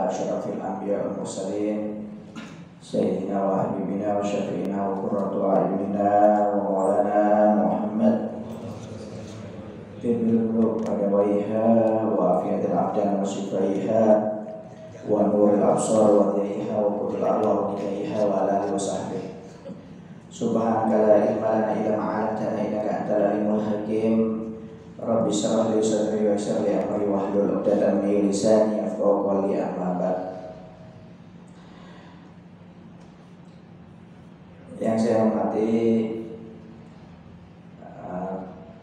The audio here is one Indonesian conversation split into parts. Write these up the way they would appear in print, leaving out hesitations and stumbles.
أشرف الأنبياء والمرسلين سيدنا وحبيبنا وشفينا وقرة أعيننا ومولانا محمد طب القلوب ودوائها وعافية الأبدان وشفائها ونور الأبصار وضيائها وقوت الأرواح وديائها وعلى آله وصحبه. سبحانك لا علم لنا إلا ما علمتنا إنك أنت العليم الحكيم. Rabbi shrah li sadri wa yassir li amri wahlul 'uqdatam min lisani yafqahu qawli. Amma ba'd. Yang saya hormati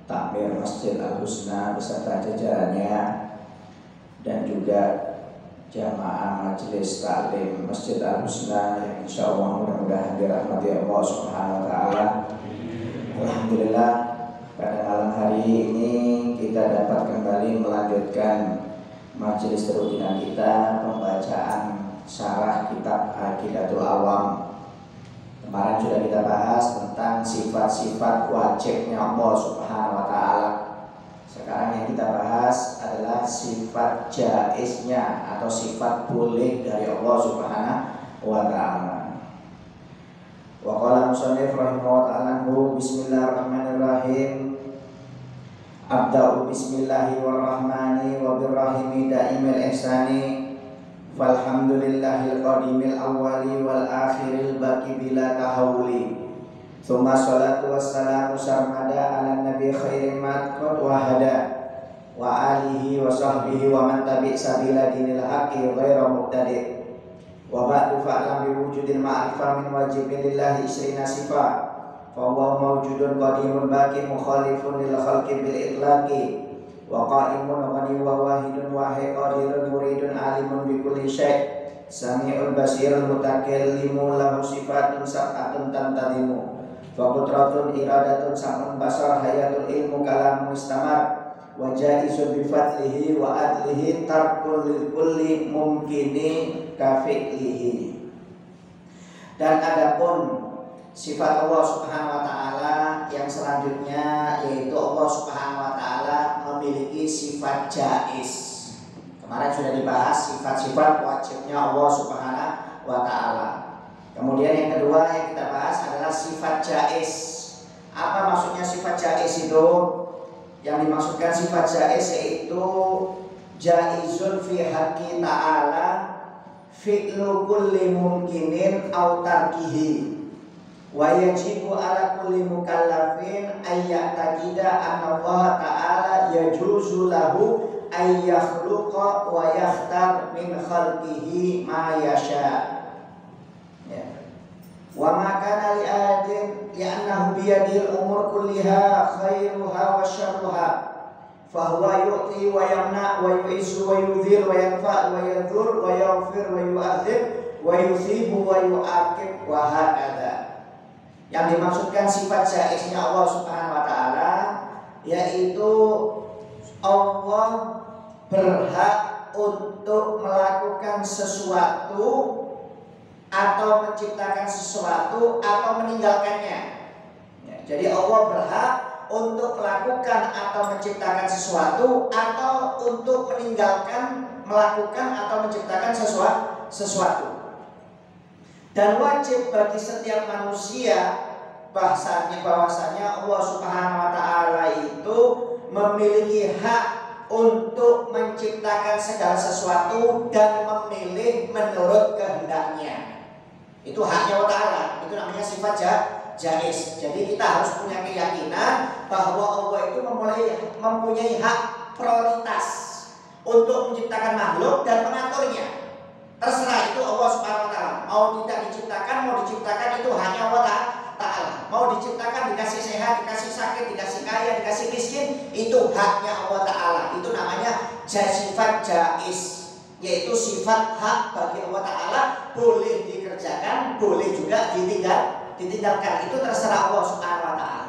takmir Masjid Al-Husna beserta jajarannya dan juga jamaah majelis taklim Masjid Al-Husna yang insyaallah mudah-mudahan dirahmati Allah Subhanahu wa taala. Alhamdulillah, pada malam hari ini kita dapat kembali melanjutkan majelis rutinan kita, pembacaan syarah kitab Aqidatul Awam. Kemarin sudah kita bahas tentang sifat-sifat wajibnya Allah Subhanahu wa taala. Sekarang yang kita bahas adalah sifat jaiznya atau sifat boleh dari Allah Subhanahu wa taala. Wa qala musannif rahimahullah ta'ala bismillahirrahmanirrahim. Abda'u bismillahirrahmani wa birrahimi da'imil ihsani. Falhamdulillahil qadimil awwali wal akhiril baqi bila tahawuli. Tsumma salatu wassalamu sarmada ala nabi khairin matqad wa hada wa alihi wa sahbihi wa man tabi' sabila dinil haqqi ghairu muqtadi. Wa ba'du fa'lam bi wujudil ma'rifah min wajibin lillahi isrina sifat. Fa huwa mawjudun qadimun baqi mukhalifun lil khalqi bil itlaqi. Wa qa'imun ghani wa wahidun wahid qadirun muridun alimun bi kulli syai'. Sami'ul basirul mutakallimu lahu sifatun sab'atun tantadimu. Fa qudratun iradatun sam'un basar hayatul ilmu kalamun istamar. Wa jaizun bi fadlihi wa adlihi tarkul lil kulli mumkini kafi'lihi. Dan adapun sifat Allah Subhanahu wa taala yang selanjutnya yaitu Allah Subhanahu wa taala memiliki sifat jaiz. Kemarin sudah dibahas sifat-sifat wajibnya Allah Subhanahu wa taala. Kemudian yang kedua yang kita bahas adalah sifat jaiz. Apa maksudnya sifat jaiz itu? Yang dimaksudkan sifat jaiz yaitu jaizun fi haqqi ta'ala fi'lu kulli mumkinin aw tarkihi wa yajibu ala kulli mukallafin ay ya'taqida anna Allah ta'ala yajuzu lahu ay yakhluqa wa yakhtar min khalqihi ma yasha. Wa ma kana li ahadin li'annahu biyadil umur kulliha khairuha wa syarruha fa huwa yu'ti wa yamna wa yu'izzu wa yudhil wa yanfa' wa yadhur wa yaghfir wa yu'adzib wa yusibu wa yu'aqib wa hakadha. Yang dimaksudkan sifat jaiznya Allah Subhanahu wa taala yaitu Allah berhak untuk melakukan sesuatu atau menciptakan sesuatu atau meninggalkannya. Jadi Allah berhak untuk melakukan atau menciptakan sesuatu atau untuk meninggalkan, melakukan atau menciptakan sesuatu. Dan wajib bagi setiap manusia bahwasanya Allah Subhanahu wa taala itu memiliki hak untuk menciptakan segala sesuatu dan memilih menurut kehendaknya. Itu haknya Allah Ta'ala. Itu namanya sifat jaiz. Jadi kita harus punya keyakinan bahwa Allah itu mempunyai hak prioritas untuk menciptakan makhluk dan mengaturnya. Terserah itu Allah Subhanahu wa taala. Mau tidak diciptakan, mau diciptakan, itu haknya Allah Ta'ala. Mau diciptakan dikasih sehat, dikasih sakit, dikasih kaya, dikasih miskin, itu haknya Allah Ta'ala. Itu namanya sifat jaiz, yaitu sifat hak bagi Allah Ta'ala, boleh dikerjakan, boleh juga ditinggalkan. Itu terserah Allah Subhanahu wa taala.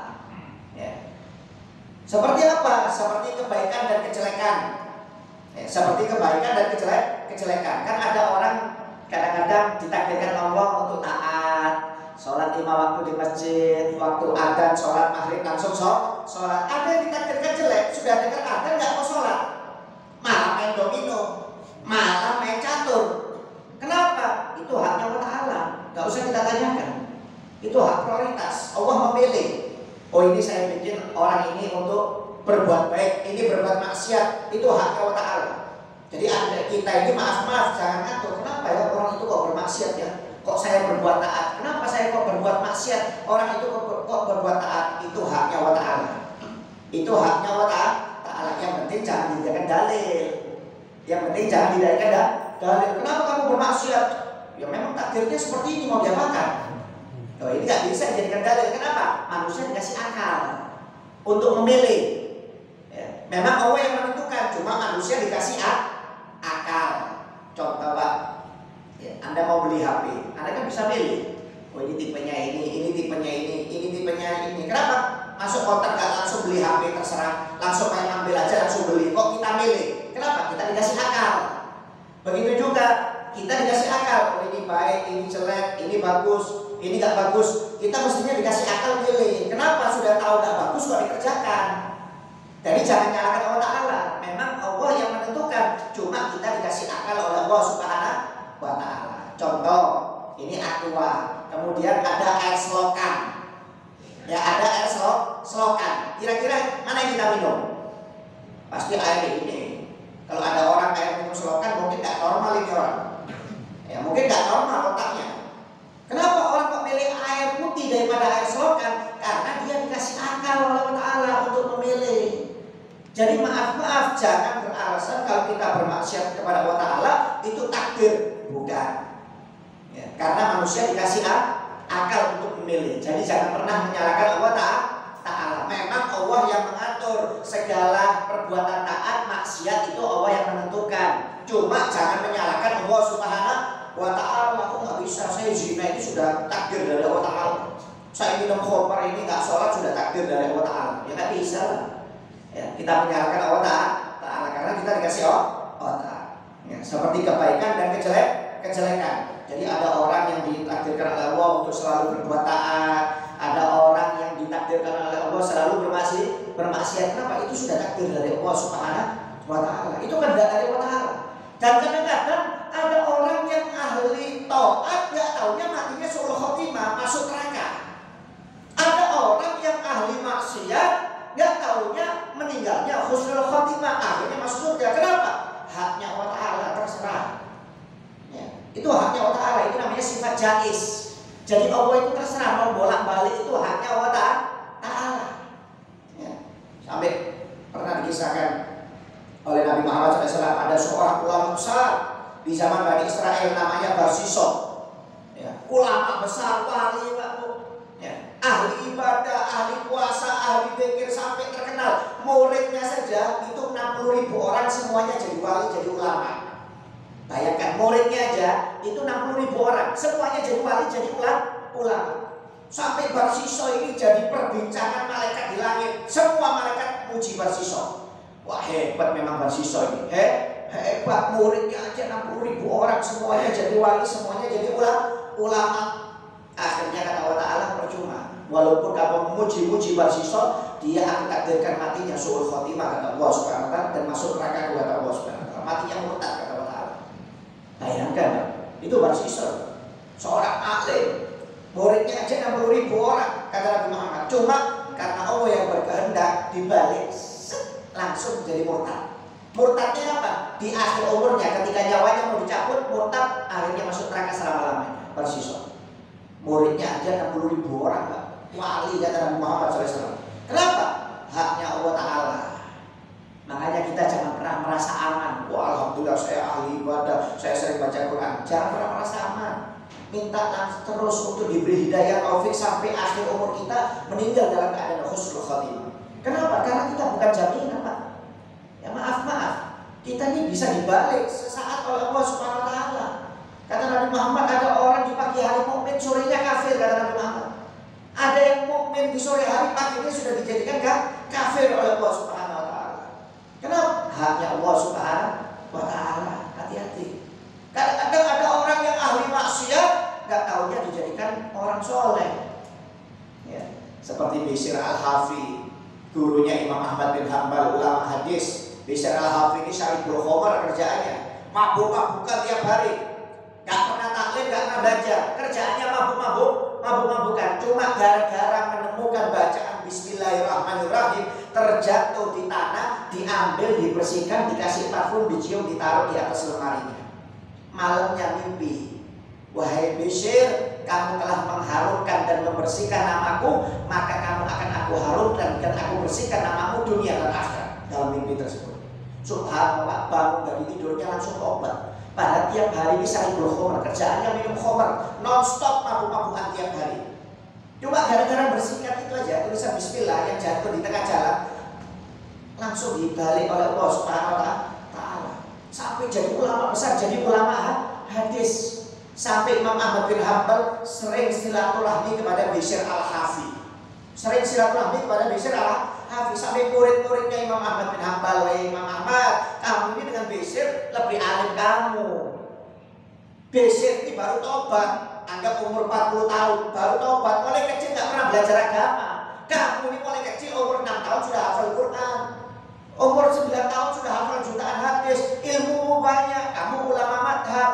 Ya. Seperti apa? Seperti kebaikan dan kejelekan. Ya, seperti kebaikan dan kejelekan. Kan ada orang kadang-kadang ditakdirkan Allah untuk taat, sholat 5 waktu di masjid, waktu adzan sholat maghrib langsung sholat. Ada yang ditakdirkan jelek, sudah dengar adzan nggak mau sholat, malah main domino, malah main catur. Itu hak prioritas. Allah memilih. Oh, ini saya bikin orang ini untuk berbuat baik, ini berbuat maksiat. Itu haknya Allah Ta'ala. Jadi kita ini maaf jangan ngatur. Kenapa ya orang itu kok bermaksiat ya? Kok saya berbuat taat? Kenapa saya kok berbuat maksiat? Orang itu kok berbuat taat? Itu haknya Allah Ta'ala. Itu haknya Allah Ta'ala. Yang penting jangan dijadikan dalil. Yang penting jangan dijadikan dalil. Kenapa kamu bermaksiat? Ya memang takdirnya seperti ini, mau diapakan? Oh, ini nggak bisa dijadikan dalil. Kenapa? Manusia dikasih akal untuk memilih. Ya, memang Allah yang menentukan, cuma manusia dikasih akal. Contoh Pak, ya, Anda mau beli HP, Anda kan bisa milih. Oh, ini tipenya ini tipenya ini tipenya ini. Kenapa? Masuk kotak gak langsung beli HP terserah, langsung main ambil aja langsung beli. Kok kita milih? Kenapa? Kita dikasih akal. Begitu juga kita dikasih akal. Oh, ini baik, ini jelek, ini bagus, ini gak bagus. Kita mestinya dikasih akal milih. Kenapa? Sudah tahu gak bagus kok dikerjakan. Jadi jangan nyalakan Allah Ta'ala. Memang Allah yang menentukan, cuma kita dikasih akal oleh Allah Subhanahu wa Ta'ala. Contoh, ini aqua, kemudian ada air selokan. Ya, ada air selokan. Kira-kira mana yang kita minum? Pasti air ini. Kalau ada orang air minum selokan, mungkin gak normal ini orang. Ya, mungkin gak normal otaknya. Kenapa orang kok milih air putih daripada air selokan? Karena dia dikasih akal oleh Allah Ta'ala untuk memilih. Jadi maaf jangan beralasan kalau kita bermaksiat kepada Allah Ta'ala itu takdir. Bukan. Ya, karena manusia dikasih akal untuk memilih. Jadi jangan pernah menyalahkan Allah Ta'ala. Memang Allah yang mengatur segala perbuatan taat, maksiat itu Allah yang menentukan. Cuma jangan menyalahkan Allah Subhanahu wa Ta'ala. Aku nggak bisa, saya zina itu sudah takdir dari Allah Ta'ala. Saya minum khamar ini nggak sholat sudah takdir dari Allah Ta'ala. Ya nggak bisa lah. Ya, kita menyalahkan Allah Ta'ala karena kita dikasih Allah Ta'ala. Ya, seperti kebaikan dan kejelekan. Jadi ada orang yang ditakdirkan oleh Allah untuk selalu berbuat taat, ada orang yang ditakdirkan oleh Allah selalu bermaksiat. Kenapa? Itu sudah takdir dari Allah Subhanahu wa Ta'ala. Itu kan dari Allah Ta'ala. Dan kadang-kadang ada orang yang ahli taat, gak taunya matinya suul khotimah, masuk neraka. Ada orang yang ahli maksiat, gak taunya meninggalnya husnul khotimah, akhirnya masuk surga. Kenapa? Haknya Allah Ta'ala, terserah. Ya, itu haknya Allah Ta'ala, itu namanya sifat jaiz. Jadi Allah itu terserah mau bolak-balik, itu haknya Allah Ta'ala. Ya, sampai pernah dikisahkan oleh Nabi Muhammad SAW, ada seorang ulama besar di zaman Bani Israel namanya Barsisok. Ya, ulama besar, wali waktu. Ya, ahli ibadah, ahli puasa, ahli dzikir sampai terkenal. Muridnya saja itu 60.000 orang semuanya jadi wali, jadi ulama. Bayangkan muridnya aja itu 60.000 orang semuanya jadi wali, jadi ulama. Sampai Barsisok ini jadi perbincangan malaikat di langit. Semua malaikat puji Barsisok. Wah, hebat memang Barsisok ini. Hebat, muridnya aja 60.000 orang semuanya jadi wali, semuanya jadi ulama. Akhirnya kata Allah Ta'ala, percuma. Walaupun kamu memuji-muji Barsisok, dia akan takdirkan matinya suul khotimah kata Allah Subhanahu wa Ta'ala, dan masuk neraka kata Allah Subhanahu wa Ta'ala. Matinya murtad kata Allah Ta'ala. Bayangkan, itu Barsisok, seorang alim, muridnya aja 60.000 orang kata Nabi Muhammad. Cuma karena Allah yang berkehendak dibalik langsung jadi murtad. Murtadnya apa? Di akhir umurnya ketika nyawanya mau dicabut, murtad akhirnya masuk neraka selama-lamanya. Barsisok, muridnya aja 60.000 orang, Pak. Wali kata Nabi Muhammad SAW. Kenapa? Haknya Allah Ta'ala. Makanya kita jangan pernah merasa aman. Wah, alhamdulillah saya ahli ibadah, saya sering baca Quran. Jangan pernah merasa aman. Minta terus untuk diberi hidayah taufik sampai akhir umur kita meninggal dalam keadaan husnul khotimah. Kenapa? Karena kita bukan jaminan, Pak. Ya maaf, kita ini bisa dibalik sesaat oleh Allah Subhanahu wa Ta'ala. Kata Nabi Muhammad, ada orang di pagi hari mukmin, sorenya kafir, kata Nabi Muhammad. Ada yang mukmin di sore hari, paginya sudah dijadikan kafir oleh Allah Subhanahu wa Ta'ala. Kenapa? Haknya Allah Subhanahu wa Ta'ala. Hati-hati. Kadang-kadang ada orang yang ahli maksiat, gak taunya dijadikan orang soleh. Ya, seperti Bishr al-Hafi, gurunya Imam Ahmad bin Hanbal, ulama hadis. Bishr al-Hafi ini syaribul khamar kerjaannya, mabuk-mabukan tiap hari, gak pernah taklim, gak pernah belajar, kerjaannya mabuk-mabuk mabuk-mabukan. Cuma gara-gara menemukan bacaan Bismillahirrahmanirrahim, terjatuh di tanah, diambil, dibersihkan, dikasih parfum, dicium, ditaruh di atas lemarinya. Malamnya mimpi, wahai Bishr, kamu telah mengharumkan dan membersihkan namaku, maka kamu akan aku harumkan dan aku bersihkan namamu dunia dan akhirat. Dalam mimpi tersebut, subhanallah, bangun dari tidurnya langsung tobat. Padahal tiap hari ini saribul khamr, kerjaannya minum khamr, non-stop mabuk-mabukan tiap hari. Cuma gara-gara bersihkan itu aja, tulisan Bismillah yang jatuh di tengah jalan, langsung dibalik oleh Allah Subhanahu wa Ta'ala, sampai jadi ulama besar, jadi ulama hadis. Sampai Imam Ahmad bin Hanbal sering silaturahmi kepada Bishr al-Hafi. Sering silaturahmi kepada Bishr al-Hafi. Sampai murid-muridnya Imam Ahmad bin Hanbal, wahai Imam Ahmad, kamu ini dengan Bishr lebih alim kamu. Bishr ini baru tobat, anggap umur 40 tahun, baru tobat. Mulai kecil gak pernah belajar agama. Kamu ini mulai kecil umur 6 tahun sudah hafal Quran, umur 9 tahun sudah hafal jutaan hadis, ilmu banyak, kamu ulama madhab.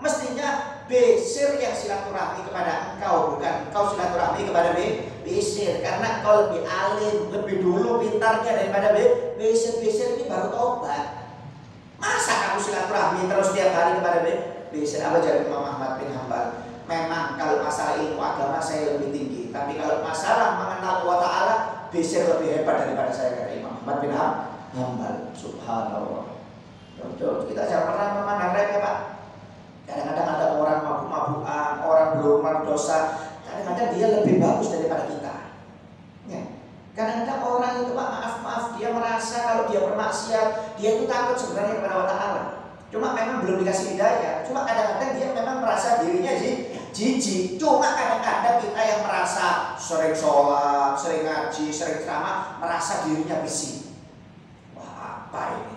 Mestinya Bishr yang silaturahmi kepada engkau, bukan engkau silaturahmi kepada Bishr, karena engkau lebih alim, lebih dulu pintarnya daripada Bishr. Bishr ini baru tobat. Masa kamu silaturahmi terus tiap hari kepada Bishr? Apa jawab Imam Ahmad bin Hanbal? Memang kalau masalah ilmu agama saya lebih tinggi, tapi kalau masalah mengenal Allah Ta'ala, Bishr lebih hebat daripada saya, kata Imam Ahmad bin Hanbal. Subhanallah. Kita jangan pernah memandang remeh, Pak. Kadang-kadang ada orang mabuk-mabukan, orang berumah dosa, kadang-kadang dia lebih bagus daripada kita. Ya. Kadang-kadang orang itu, Pak, maaf, dia merasa kalau dia bermaksiat, dia itu takut sebenarnya kepada Allah Ta'ala. Cuma memang belum dikasih hidayah. Cuma kadang-kadang dia memang merasa dirinya jijik. Cuma kadang-kadang kita yang merasa sering sholat, sering ngaji, sering ceramah, merasa dirinya bersih. Wah, apa ini?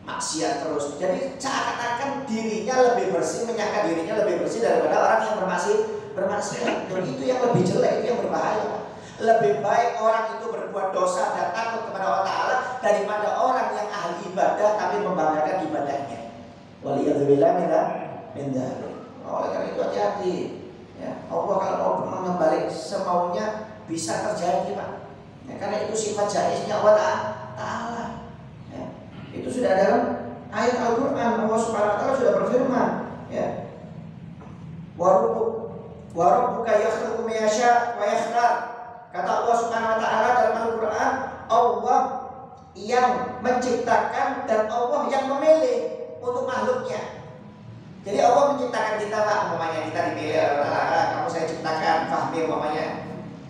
Maksiat terus. Jadi seakan-akan dirinya lebih bersih, menyangka dirinya lebih bersih daripada orang yang bermaksiat. Dan itu yang lebih jelek, itu yang berbahaya. Lebih baik orang itu berbuat dosa dan takut kepada Allah Ta'ala daripada orang yang ahli ibadah tapi membanggakan ibadahnya. Waliyadzubillah min dzalik. Oleh karena itu hati-hati. Ya, Allah kalau mau mengembalik semaunya bisa terjadi, Pak. Ya, karena itu sifat jaiznya Allah Ta'ala. Itu sudah dalam ayat Al-Quran. Allah Subhanahu wa Ta'ala sudah berfirman, ya, wa rabbuka yakhluqu ma yasha' wa yakhtar. Kata Allah Subhanahu wa Ta'ala dalam Al-Quran, Allah yang menciptakan dan Allah yang memilih untuk makhluknya. Jadi Allah menciptakan kita, Pak, umpamanya kita dipilih oleh Allah Ta'ala. Kamu saya ciptakan, Fahmi umpamanya,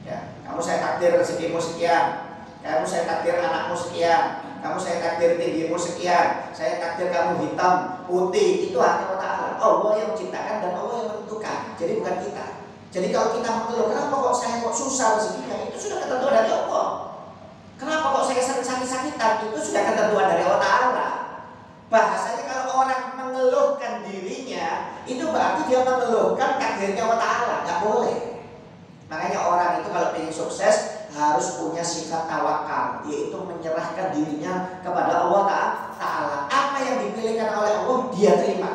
ya, kamu saya takdir rezekimu sekian, kamu saya takdir anakmu sekian, kamu saya takdir tinggimu sekian, saya takdir kamu hitam, putih. Itu hati Allah Ta'ala. Allah yang menciptakan dan Allah yang menentukan. Jadi bukan kita. Jadi kalau kita mengeluh, kenapa kok saya kok susah rezekinya? Itu sudah ketentuan dari Allah. Kenapa kok saya sering sakit-sakitan? Itu sudah ketentuan dari Allah Ta'ala. Bahasanya kalau orang mengeluhkan dirinya, itu berarti dia mengeluhkan takdirnya Allah Ta'ala. Gak boleh. Makanya orang itu kalau ingin sukses harus punya sifat tawakal, yaitu menyerahkan dirinya kepada Allah Ta'ala. Apa yang dipilihkan oleh Allah dia terima.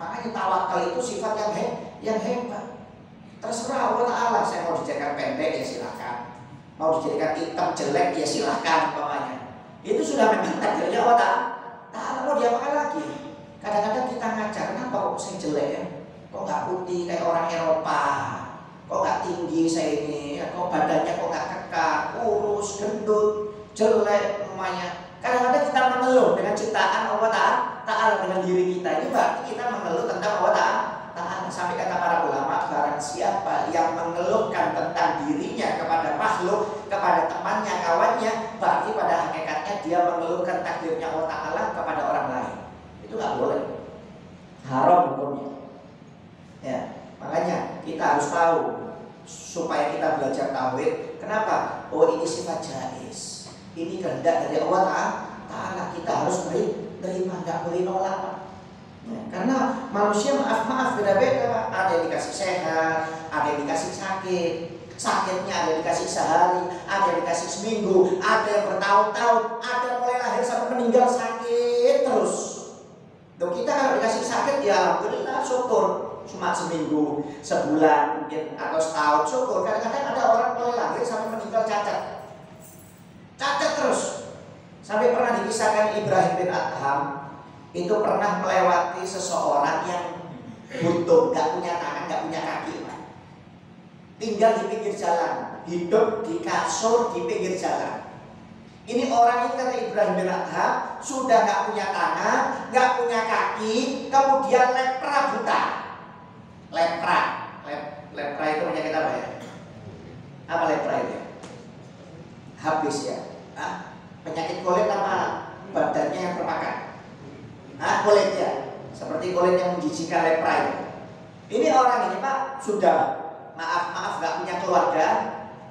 Makanya tawakal itu sifat yang hebat. Terserah Allah Ta'ala. Saya mau dijadikan pendek ya silahkan, mau dijadikan hitam jelek ya silahkan umpamanya. Itu sudah memang takdirnya Allah Ta'ala. Mau diapakan lagi? Kadang-kadang kita ngajar, kenapa kok saya jelek ya? Kok gak putih kayak orang Eropa? Kok gak tinggi saya ini? Kok badannya kok gak kekar, kurus, gendut, jelek semuanya. Kadang-kadang kita mengeluh dengan ciptaan Allah Ta'ala dengan diri kita. Ini berarti kita mengeluh tentang Allah Ta'ala. Sampai kata para ulama, barang siapa yang mengeluhkan tentang dirinya kepada makhluk, kepada temannya, kawannya, berarti pada hakikatnya dia mengeluhkan takdirnya Allah Ta'ala kepada orang lain. Itu gak boleh. Haram hukumnya. Ya, makanya kita harus tahu supaya kita belajar tauhid. Kenapa? Oh, ini sifat jaiz, ini kehendak dari Allah Ta'ala. Kita harus terima, nggak boleh nolak. Ya, karena manusia maaf beda-beda. Ada yang dikasih sehat, ada yang dikasih sakit. Sakitnya ada yang dikasih sehari, ada yang dikasih seminggu, ada yang bertahun-tahun, ada yang mulai lahir sampai meninggal sakit terus. Loh, kita kalau dikasih sakit ya alhamdulillah, syukur cuma seminggu, sebulan mungkin atau setahun, syukur. Kadang-kadang ada orang mulai lahir sampai meninggal cacat. Cacat terus. Sampai pernah dikisahkan Ibrahim bin Adham itu pernah melewati seseorang yang butuh, gak punya tangan, gak punya kaki, tinggal di pinggir jalan, hidup di kasur di pinggir jalan. Ini orang ini kata Ibrahim bin Adham sudah gak punya tangan, gak punya kaki, kemudian lepra buta. Lepra itu penyakit apa ya? Apa lepra itu? Habis ya. Penyakit kulit apa badannya yang termakan? Kulitnya. Seperti kulit yang menjijikan, lepra itu. Ini orang ini Pak sudah maaf gak punya keluarga,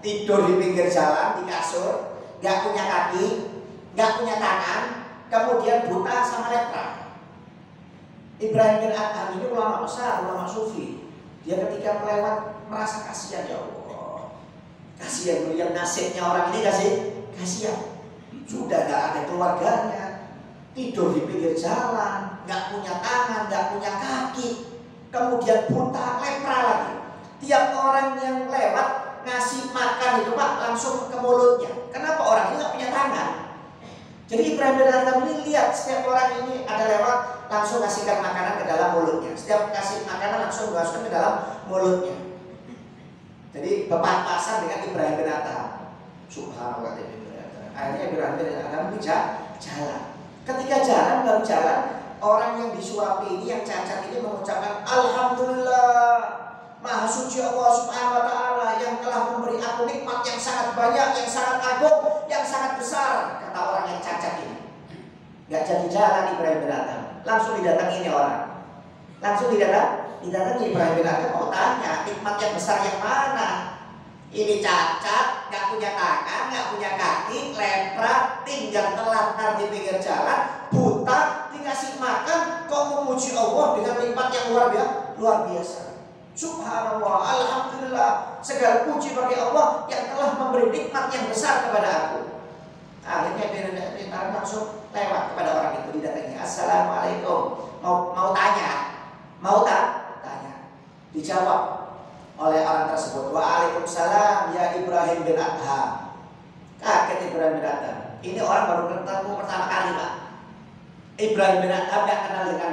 tidur di pinggir jalan di kasur, gak punya kaki, gak punya tangan, kemudian buta sama lepra. Ibrahim bin Adham ini ulama besar, ulama sufi. Dia ketika melewat merasa kasihan, ya Allah, kasihan melihat nasibnya orang ini, kasihan. Sudah gak ada keluarganya, tidur di pinggir jalan, gak punya tangan, gak punya kaki, kemudian buta, lepra lagi. Tiap orang yang lewat ngasih makan itu Pak langsung ke mulutnya. Kenapa orang ini gak punya tangan? Jadi Ibrahim bin Adham ini lihat setiap orang ini ada lewat langsung kasihkan makanan ke dalam mulutnya. Setiap kasih makanan langsung masukkan ke dalam mulutnya. Jadi berpapasan dengan Ibrahim bin Adham. Subhanallah. Akhirnya Ibrahim bin Adham ini jalan. Ketika jalan, baru jalan, orang yang disuapi ini, yang cacat ini mengucapkan Alhamdulillah, Maha suci Allah Subhanahu wa Ta'ala yang telah memberi aku nikmat yang sangat banyak, yang sangat agung, yang sangat besar. Kata orang yang cacat ini. Gak jadi jalan Ibrahim bin Adham. Langsung didatangi ini orang. Langsung didatangi Ibrahim bin Adham. Mau tanya nikmat yang besar yang mana? Ini cacat, gak punya tangan, gak punya kaki, lepra, tinggal terlantar di pinggir jalan, buta, dikasih makan, kok memuji Allah dengan nikmat yang luar biasa. Subhanallah, Alhamdulillah, segala puji bagi Allah yang telah memberi nikmat yang besar kepada aku. Akhirnya dia langsung lewat kepada orang itu, didatangi. Assalamualaikum, mau tanya, tanya. Dijawab oleh orang tersebut. Waalaikumsalam ya Ibrahim bin Adham. Kaget Ibrahim bin Adham. Ini orang baru ketemu pertama kali Pak. Ibrahim bin Adham gak kenal dengan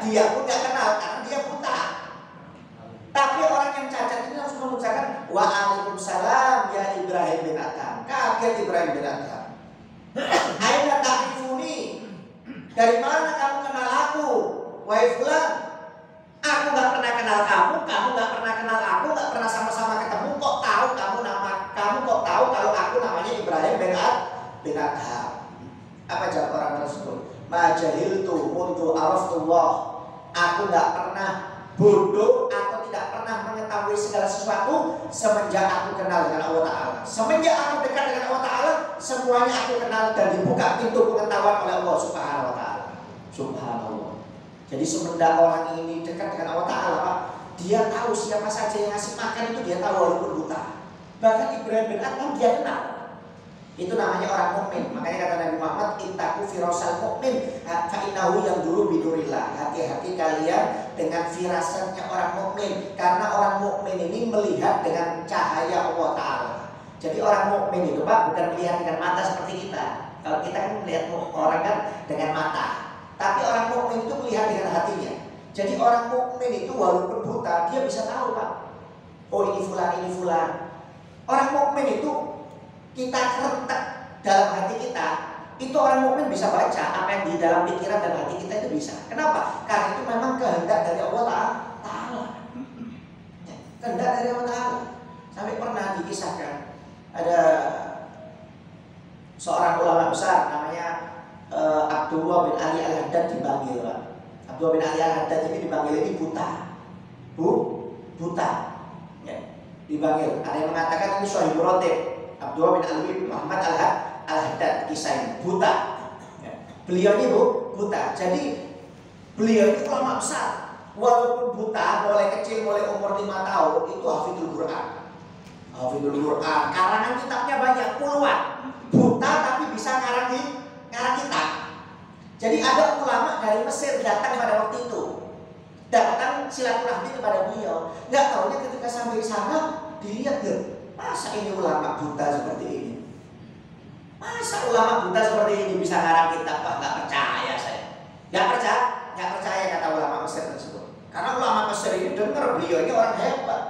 dia pun gak kenal karena dia buta. Tapi orang yang cacat ini langsung mengucapkan Waalaikumsalam ya Ibrahim bin Adham. Kaget Ibrahim bin Adham. Aina ta'rifuni? Dari mana kamu kenal aku? Wahai fulan, aku gak pernah kenal kamu gak pernah kenal aku, gak pernah sama-sama ketemu. Kok tahu kamu kok tahu kalau aku namanya Ibrahim bin Adham? Apa jawab orang tersebut? Ma jahiltu mundu araftullah. Aku gak pernah bodoh atau tidak pernah mengetahui segala sesuatu semenjak aku kenal dengan Allah Ta'ala. Semenjak aku dekat dengan Allah Ta'ala, semuanya aku kenal dan dibuka pintu pengetahuan oleh Allah Subhanahu wa Ta'ala. Subhanallah. Jadi semenjak orang ini dekat dengan Allah Ta'ala Pak, dia tahu siapa saja yang ngasih makan itu dia tahu walaupun buta. Bahkan Ibrahim bin Adham dia kenal. Itu namanya orang mukmin. Makanya kata Nabi Muhammad, ittaqu firasal mukmin fa innahu yanzuru binurillah. Hati-hati kalian dengan firasatnya orang mukmin, karena orang mukmin ini melihat dengan cahaya Allah Ta'ala. Jadi orang mukmin itu Pak bukan melihat dengan mata seperti kita. Kalau kita kan melihat orang kan dengan mata. Tapi orang mukmin itu melihat dengan hatinya. Jadi orang mukmin itu walaupun buta dia bisa tahu Pak. Oh ini fulan. Orang mukmin itu kita kerentak dalam hati kita, itu orang mukmin bisa baca apa yang di dalam pikiran dan hati kita itu bisa. Kenapa? Karena itu memang kehendak dari Allah Ta'ala. Kehendak dari Allah Ta'ala. Sampai pernah dikisahkan ada seorang ulama besar namanya Abdullah bin Ali Al-Haddad dipanggil Pak. Abdullah bin Ali Al-Haddad ini dipanggil ini buta. Buta. Ya, dipanggil. Ada yang mengatakan ini Sohibul Rotib. Abdullah bin Ali Muhammad Al-Haddad kisah ini buta. Ya. Beliau ini buta. Jadi beliau itu ulama besar. Walaupun buta, mulai kecil, mulai umur 5 tahun itu hafidul Quran. Hafidul Quran. Karangan kitabnya banyak puluhan. Buta tapi bisa ngarang kitab. Jadi ada ulama dari Mesir datang pada waktu itu. Datang silaturahmi kepada beliau. Nggak taunya ketika sampai sana dilihat deh, masa ini ulama buta seperti ini? Masa ulama buta seperti ini bisa ngarang kitab? Wah, nggak percaya saya. Nggak percaya kata ulama Mesir tersebut. Karena ulama Mesir ini dengar beliau ini orang hebat,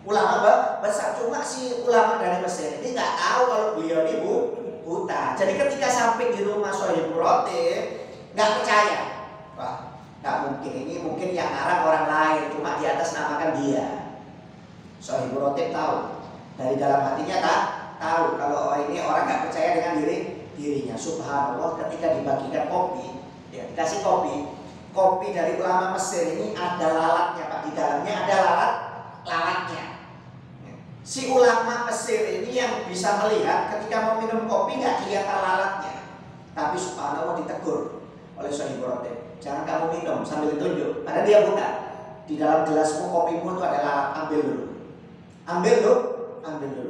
ulama besar. Cuma si ulama dari Mesir ini nggak tahu kalau beliau ini buta. Jadi ketika sampai di rumah Sohibul Rotib nggak percaya. Wah, nggak mungkin, ini mungkin yang ngarang orang lain, cuma di atas namakan dia. Sohibul Rotib tahu, dari dalam hatinya tahu kalau ini orang nggak percaya dengan dirinya. Subhanallah, ketika dibagikan kopi, ya, dikasih kopi dari ulama Mesir ini ada lalatnya Pak, di dalamnya ada lalatnya. Si ulama Mesir ini yang bisa melihat ketika mau minum kopi nggak kelihatan lalatnya, tapi subhanallah ditegur oleh Sohibul Rotib, jangan kamu minum sambil ditunjuk, karena dia buta. Di dalam gelasmu kopimu itu ada lalat, ambil dulu,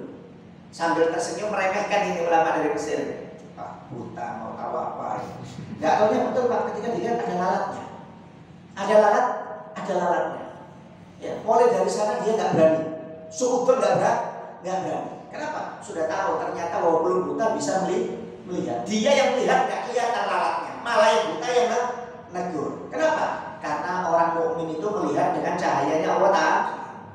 sambil tersenyum meremehkan ini ulama dari Mesir. Ah, buta mau tahu apa? Nggak tahunya betul Pak, ketika dilihat ada lalatnya. Ya, mulai dari sana dia nggak berani, suudon nggak berani. Kenapa? Sudah tahu ternyata walaupun buta bisa melihat. Dia yang melihat nggak kelihatan lalatnya, malah yang buta yang negur. Kenapa? Karena orang mukmin itu melihat dengan cahayanya Allah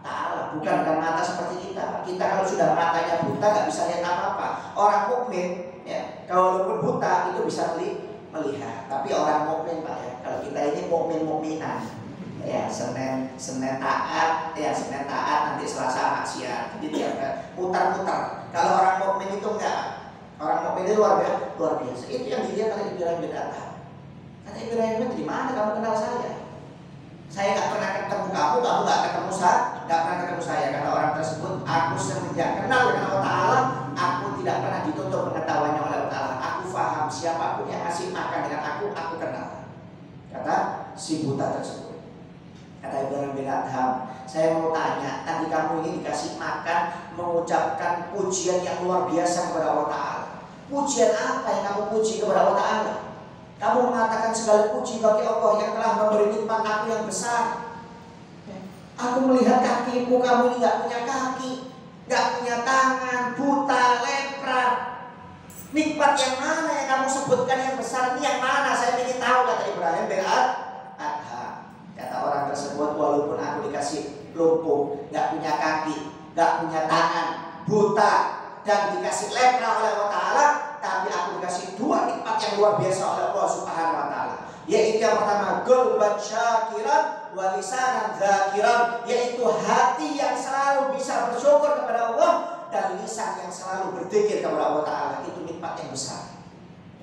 Ta'ala, bukan dengan mata seperti kita. Kita kalau sudah matanya buta nggak bisa lihat apa-apa. Orang mukmin ya, walaupun buta itu bisa melihat. Tapi orang mukmin Pak ya, kalau kita ini mukminan ya, Senin taat, nanti Selasa maksiat. Jadi dia putar-putar. Kalau orang mukmin itu enggak. Orang mukmin itu luar biasa. Itu yang dilihat oleh Ibrahim bin Adham. Kata Ibrahim, di mana kamu kenal saya? Saya nggak pernah ketemu kamu nggak pernah ketemu saya. Kata orang tersebut, aku semenjak kenal dengan Allah Ta'ala, aku tidak pernah ditutup pengetahuannya oleh Allah Ta'ala. Aku faham siapapun yang ngasih makan dengan aku kenal. Kata si buta tersebut. Kata Ibrahim bin Adham, saya mau tanya, tadi kamu ini dikasih makan, mengucapkan pujian yang luar biasa kepada Allah Ta'ala. Pujian apa yang kamu puji kepada Allah Ta'ala? Kamu mengatakan segala puji bagi Allah yang telah memberi nikmat aku yang besar. Aku melihat kakimu, kamu ini gak punya kaki, gak punya tangan, buta, lepra. Nikmat yang mana yang kamu sebutkan yang besar ini yang mana? Saya ingin tahu, kata Ibrahim bin Adham. Kata orang tersebut, walaupun aku dikasih lumpuh, gak punya kaki, gak punya tangan, buta, dan dikasih lepra oleh Allah Ta'ala, tapi aku dikasih dua nikmat yang luar biasa oleh Allah Subhanahu wa Ta'ala, yaitu yang pertama qalban syakiran wa lisanan dzakiran, yaitu hati yang selalu bisa bersyukur kepada Allah dan lisan yang selalu berzikir kepada Allah Ta'ala. Itu nikmat yang besar,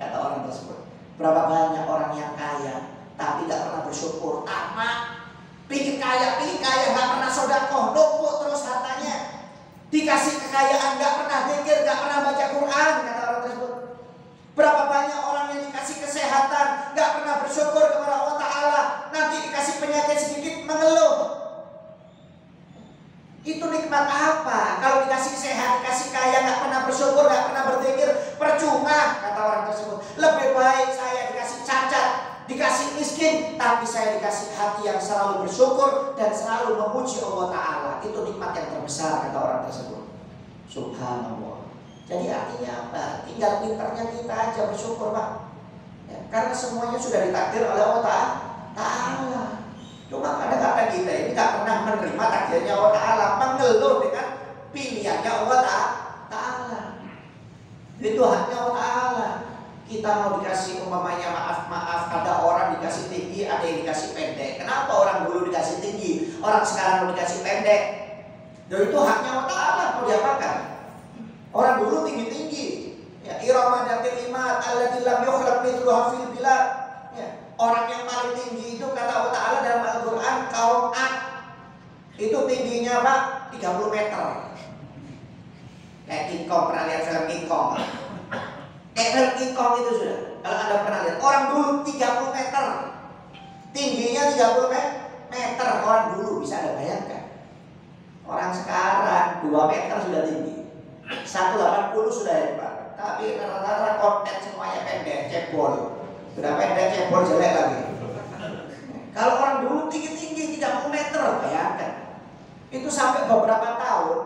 kata orang tersebut. Berapa banyak orang yang kaya tapi tidak pernah bersyukur, tamak, pingin kaya, nggak pernah sedekah, numpuk terus hartanya. Dikasih kekayaan nggak pernah zikir, nggak pernah baca Quran, kata orang tersebut. Berapa banyak orang yang dikasih kesehatan nggak pernah bersyukur kepada Allah Ta'ala, nanti dikasih penyakit sedikit mengeluh. Itu nikmat apa? Kalau dikasih sehat, dikasih kaya, nggak pernah bersyukur, nggak pernah berzikir, percuma, kata orang tersebut. Lebih baik saya dikasih cacat, dikasih miskin, tapi saya dikasih hati yang selalu bersyukur dan selalu memuji Allah Ta'ala. Itu nikmat yang terbesar, kata orang tersebut. Subhanallah. Jadi artinya apa? Tinggal pintarnya kita aja bersyukur Pak ya, karena semuanya sudah ditakdir oleh Allah Ta'ala. Cuma kadang-kadang kita ini gak pernah menerima takdirnya Allah Ta'ala, mengeluh dengan pilihannya Allah Ta'ala. Itu haknya Allah Ta'ala. Kita mau dikasih umpamanya maaf, ada orang dikasih tinggi, ada yang dikasih pendek. Kenapa orang dulu dikasih tinggi, orang sekarang mau dikasih pendek? Dan itu haknya Allah Ta'ala, mau diapakan? Orang dulu tinggi-tinggi ya, irama datil imat allati lam yukhlaq mithluha fil bilad ya. Orang yang paling tinggi itu kata Allah Ta'ala dalam Al-Quran, kaum Ad. Itu tingginya Pak 30 meter. Kayak King Kong, pernah lihat film King Kong? Kayak film King Kong itu sudah. Kalau Anda pernah lihat, orang dulu 30 meter, tingginya 30 meter. Orang dulu, bisa Anda bayangkan. Orang sekarang 2 meter sudah tinggi, 180 sudah hebat. Tapi rata-rata konten semuanya pendek, cebol. Sudah pendek, cebol, jelek lagi. Kalau orang dulu tinggi-tinggi 30 meter Itu sampai beberapa tahun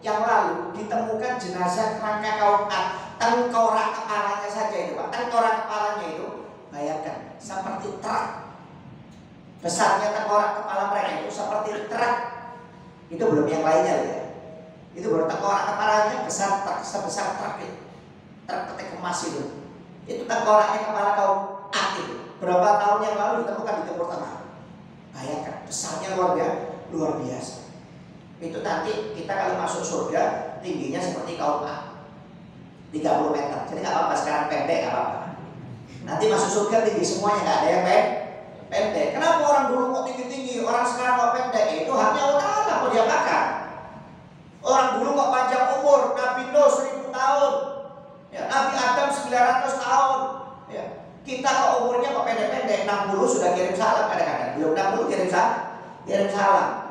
yang lalu ditemukan jenazah kerangka kaum Ad, tengkorak kepalanya saja itu Pak. Tengkorak kepalanya itu, bayangkan, seperti truk. Besarnya tengkorak kepala mereka itu seperti truk. Itu belum yang lainnya ya. Itu baru tengkorak kepalanya besar sebesar truk itu. Truk peti kemas itu. Itu tengkoraknya kepala kaum Ad itu. Berapa tahun yang lalu ditemukan di Timur Tengah. Bayangkan, besarnya luar biasa. Itu nanti kita kalau masuk surga tingginya seperti kaum Ad, 30 meter. Jadi nggak apa-apa sekarang pendek, nggak apa-apa. Nanti masuk surga tinggi semuanya, nggak ada yang pendek. Kenapa orang dulu kok tinggi-tinggi, orang sekarang kok pendek? Itu haknya Allah Ta'ala, mau dia makan. Orang dulu kok panjang umur, Nabi Nuh 1000 tahun, ya, Nabi Adam 900 tahun, ya. Kita kok umurnya kok pendek-pendek, 60 sudah kirim salam kadang-kadang, belum 60 kirim salam.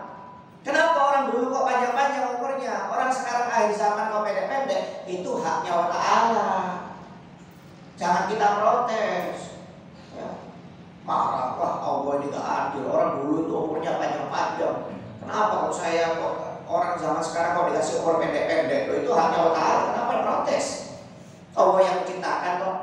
Kenapa orang dulu kok panjang-panjang umurnya, orang sekarang akhir zaman kok pendek-pendek? Itu haknya Allah Ta'ala. Jangan kita protes, ya. Marah, wah Allah ini gak adil, orang dulu itu umurnya panjang-panjang. Kenapa kok saya kok orang zaman sekarang kok dikasih umur pendek-pendek? Itu haknya Allah Ta'ala, kenapa protes? Allah yang menciptakan kok.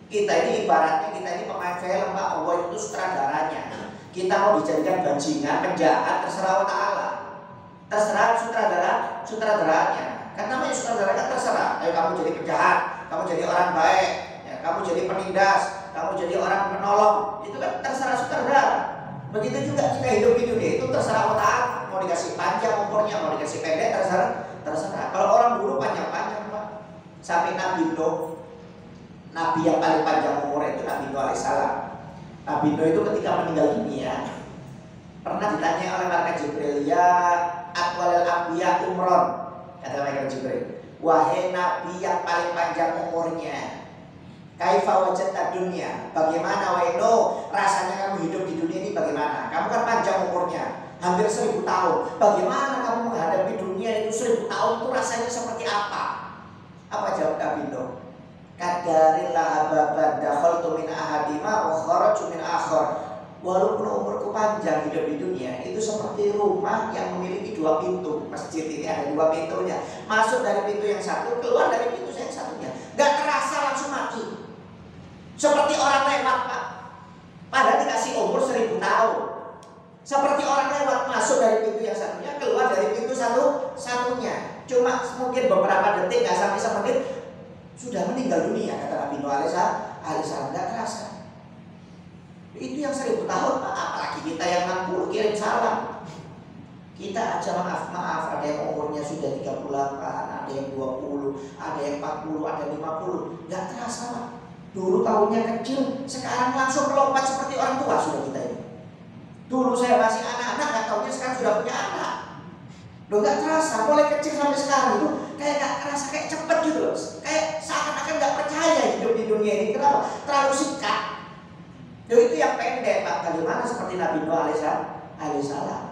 Kita ini ibaratnya kita ini pemain film Pak, Allah itu sutradaranya. Kita mau dijadikan bajingan, penjahat, terserah Allah Ta'ala. Terserah sutradaranya. Kan namanya sutradara kan terserah. Ayo kamu jadi penjahat, kamu jadi orang baik, ya, kamu jadi penindas, kamu jadi orang penolong. Itu kan terserah sutradara. Begitu juga kita hidup di dunia itu terserah Allah Ta'ala. Mau dikasih panjang umurnya, mau dikasih pendek, terserah. Kalau orang dulu panjang-panjang Pak, sampai Nabi Nuh, Nabi yang paling panjang umur itu Nabi Nuh alaihissalam. Nabi Nuh itu ketika meninggal dunia pernah ditanya oleh malaikat Jibril, ya atwalil anbiya umron, kata malaikat Jibril, wahai Nabi yang paling panjang umurnya, kaifa wajadta dunia, bagaimana wahai Nuh rasanya kamu hidup di dunia ini, bagaimana? Kamu kan panjang umurnya, hampir 1000 tahun, bagaimana kamu menghadapi dunia itu 1000 tahun, itu rasanya seperti apa? Apa jawab Nabi Nuh? Kadarillah baban dakhaltu min ahadima wa kharajtu min akhar. Walaupun umurku panjang hidup di dunia, itu seperti rumah yang memiliki 2 pintu. Masjid ini ada 2 pintunya. Masuk dari pintu yang satu, keluar dari pintu yang satunya. Gak terasa langsung mati. Seperti orang lewat Pak, padahal dikasih umur 1000 tahun. Seperti orang lewat, masuk dari pintu yang satunya, keluar dari pintu satunya. Cuma mungkin beberapa detik, gak sampai semenit, sudah meninggal dunia, kata Nabi Nuh alaihissalam. Gak terasa. Itu yang 1000 tahun Pak, apalagi kita yang 60 kirim salam. Kita aja maaf, ada yang umurnya sudah 38, ada yang 20, ada yang 40, ada yang 50. Gak terasa Pak. Dulu tahunnya kecil, sekarang langsung melompat seperti orang tua sudah kita ini. Dulu saya masih anak-anak, gak taunya sekarang sudah punya anak. Loh gak terasa, mulai kecil sampai sekarang itu kayak gak terasa, kayak cepet gitu loh. Kayak seakan-akan gak percaya hidup di dunia ini. Kenapa? Terlalu singkat. Loh itu yang pendek Pak. Bagaimana seperti Nabi Nuh alaihissalam.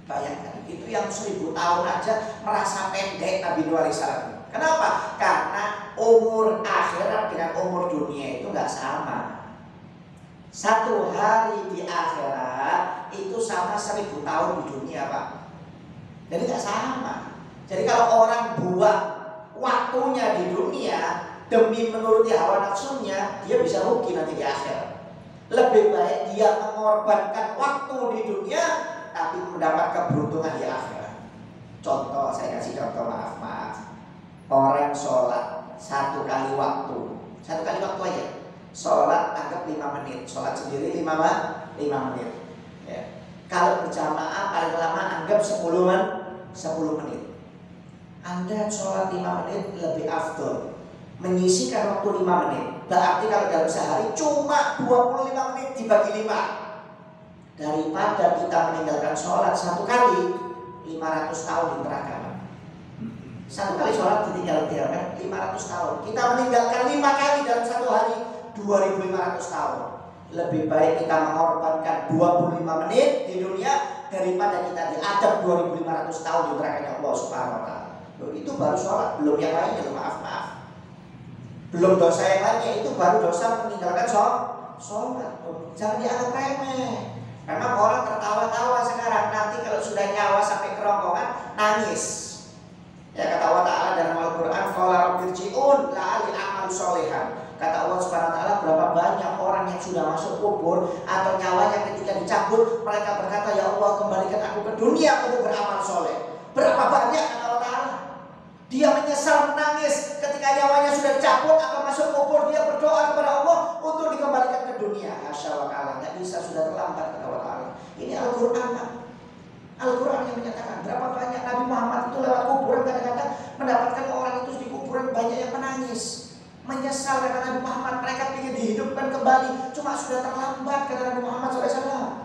Bayangkan, itu yang 1000 tahun aja merasa pendek Nabi Nuh alaihissalam. Kenapa? Karena umur akhirat dengan umur dunia itu gak sama. 1 hari di akhirat itu sama 1000 tahun di dunia Pak. Jadi gak sama. Jadi kalau orang buang waktunya di dunia demi menuruti hawa nafsunya, dia bisa rugi nanti di akhirat. Lebih baik dia mengorbankan waktu di dunia tapi mendapat keberuntungan di akhirat. Contoh, saya kasih contoh, maaf. Orang sholat 1 kali waktu, 1 kali waktu aja. Sholat anggap 5 menit, sholat sendiri 5 menit. Ya. Kalau berjamaah paling lama anggap 10 menit. Anda sholat 5 menit lebih afdol, menyisihkan waktu 5 menit. Berarti kalau dalam sehari cuma 25 menit dibagi 5. Daripada kita meninggalkan sholat 1 kali 500 tahun di neraka. 1 kali sholat ditinggalkan 500 tahun. Kita meninggalkan 5 kali dalam 1 hari 2500 tahun. Lebih baik kita mengorbankan 25 menit di dunia daripada kita diadab 2500 tahun di neraka Allah Subhanahu wa taala. Itu baru sholat, belum yang lainnya. Maaf. Belum dosa yang lainnya, itu baru dosa meninggalkan sholat. Jangan dianggap remeh. Memang orang tertawa-tawa sekarang, nanti kalau sudah dicabut, mereka berkata, ya Allah kembalikan aku ke dunia untuk beramal soleh. Berapa banyak kata Allah Ta'ala. Dia menyesal menangis ketika nyawanya sudah dicabut atau masuk kubur. Dia berdoa kepada Allah untuk dikembalikan ke dunia. Hasya wa kala, nggak bisa, sudah terlambat kata Allah Ta'ala. Ini Al-Quran Pak. Al-Quran yang menyatakan berapa banyak Nabi Muhammad itu lewat kuburan kadang-kadang mendapatkan orang itu di kuburan banyak yang menangis, menyesal kata Nabi Muhammad. Mereka ingin dihidupkan kembali, cuma sudah terlambat kata Nabi Muhammad SAW.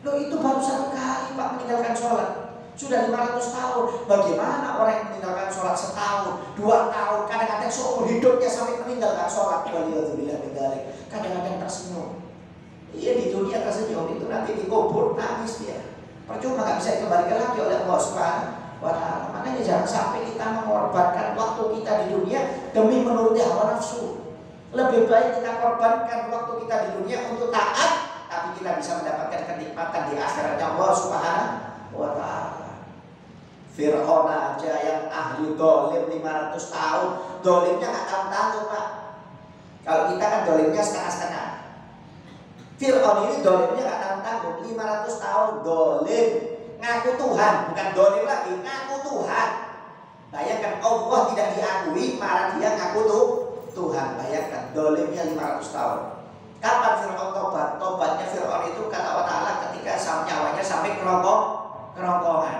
Loh, itu baru 1 kali Pak meninggalkan sholat. Sudah 500 tahun. Bagaimana orang yang meninggalkan sholat setahun, 2 tahun, kadang-kadang seumur hidupnya sampai meninggalkan sholat. Kadang-kadang tersenyum. Iya, di dunia tersenyum, itu nanti dikubur nangis dia. Percuma, nggak bisa dikembalikan lagi oleh Allah Subhanahu wa Ta'ala. Makanya jangan sampai kita mengorbankan waktu kita di dunia demi menuruti hawa nafsu. Lebih baik kita korbankan waktu kita di dunia untuk taat, tapi kita bisa mendapatkan kenikmatan di akhiratnya Allah Subhanahu wa Ta'ala. Fir'aun aja yang ahli dolim 500 tahun, dolimnya nggak tanggung Pak. Kalau kita kan dolimnya setengah-setengah. Fir'aun ini dolimnya nggak tanggung, 500 tahun dolim, ngaku Tuhan, bukan dolim lagi, ngaku Tuhan. Bayangkan Allah tidak diakui, malah dia ngaku Tuhan. Bayangkan dolimnya 500 tahun. Kapan Fir'aun tobat? Tobatnya Fir'aun itu kata Allah Ta'ala ketika nyawanya sampai kerongkongan.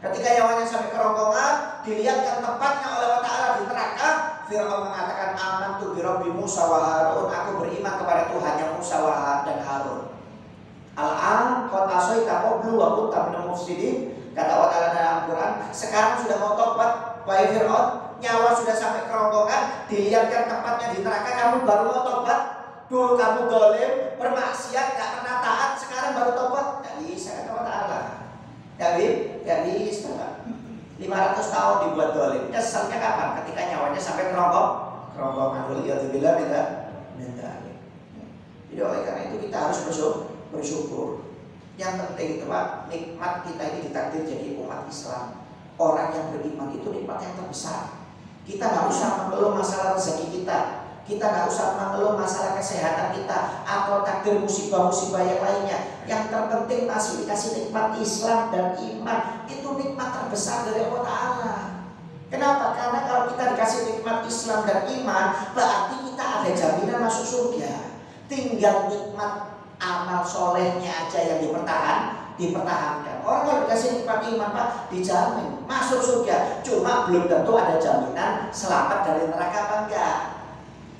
Ketika nyawanya sampai kerongkongan, dilihatkan tempatnya oleh Allah Ta'ala di neraka. Fir'aun mengatakan, amantu bi Rabbi Musa wa Harun, aku beriman kepada Tuhan yang Musa dan Harun. Al-an qad asaita qablu wa kunta minal mufsidin. Kata Allah Ta'ala dalam Al-Quran, sekarang sudah mau tobat wahai Fir'aun, nyawa sudah sampai kerongkongan, dilihatkan tempatnya di neraka, kamu baru mau tobat. Dulu kamu dolim, bermaksiat, gak pernah taat, sekarang baru tobat. Gak bisa kata Allah Ta'ala. Gak bisa Pak. 500 tahun dibuat dolim. Nyeselnya kapan? Ketika nyawanya sampai kerongkongan. Waliyadzubillah minta. Jadi oleh karena itu kita harus bersyukur. Yang penting itu Pak, nikmat kita ini ditakdir jadi umat Islam. Orang yang beriman itu nikmat yang terbesar. Kita gak usah mengeluh masalah rezeki kita. Kita gak usah mengeluh masalah kesehatan kita atau takdir musibah-musibah yang lainnya. Yang terpenting masih dikasih nikmat Islam dan iman. Itu nikmat terbesar dari Allah Ta'ala. Kenapa? Karena kalau kita dikasih nikmat Islam dan iman, berarti kita ada jaminan masuk surga. Tinggal nikmat amal solehnya aja yang dipertahankan. Orang kalau dikasih nikmat iman Pak, dijamin masuk surga. Cuma belum tentu ada jaminan selamat dari neraka apa enggak.